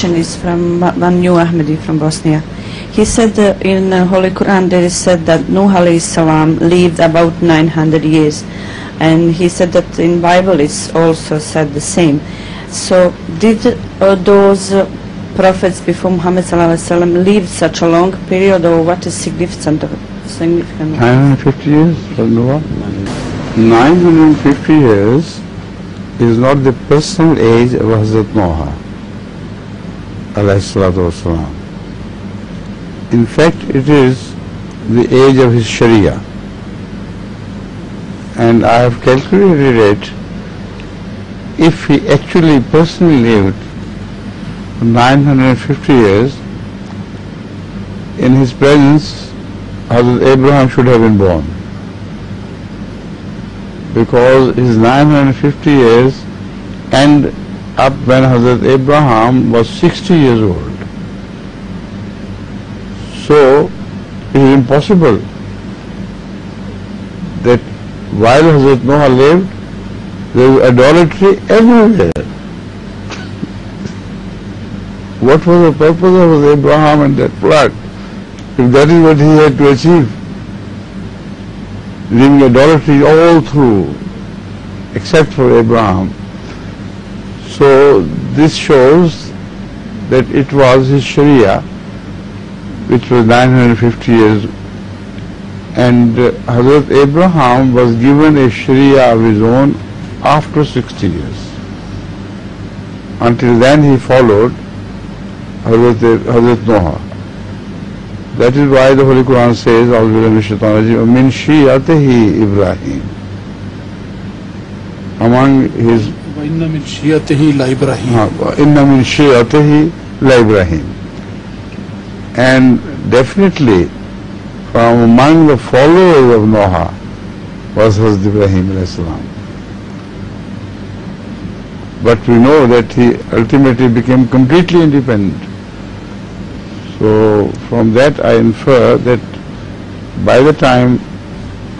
question is from one new Ahmadi from Bosnia. He said in the Holy Quran there is said that Nooh alayhi salam lived about 900 years. And he said that in Bible it's also said the same. So did those prophets before Muhammad sallallahu alaihi wasallam live such a long period, or what is significant of it? 950 years for Noah? 950 years is not the personal age of Hazrat Noah alayhi salatu wasalam. In fact, it is the age of his Sharia. And I have calculated it, if he actually personally lived 950 years, in his presence, Hazrat Abraham should have been born. Because his 950 years end up when Hazrat Abraham was 60 years old. So, it is impossible that while Hazrat Noah lived, there was idolatry everywhere. What was the purpose of Abraham and that flood, if that is what he had to achieve? Leaving idolatry all through, except for Abraham. So this shows that it was his Sharia, which was 950 years, and Hazrat Abraham was given a Sharia of his own after 60 years. Until then he followed Hazrat Noah. That is why the Holy Quran says, min shiyatihi Ibrahim. Among his inna min shiyatihi la Ibrahim. Inna min shiyatihi la Ibrahim. And definitely from among the followers of Noah was Hazrat Ibrahim alayhi salam. But we know that he ultimately became completely independent. So from that I infer that by the time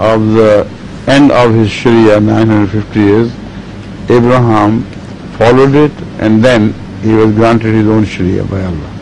of the end of his Sharia, 950 years, Abraham followed it, and then he was granted his own Sharia by Allah.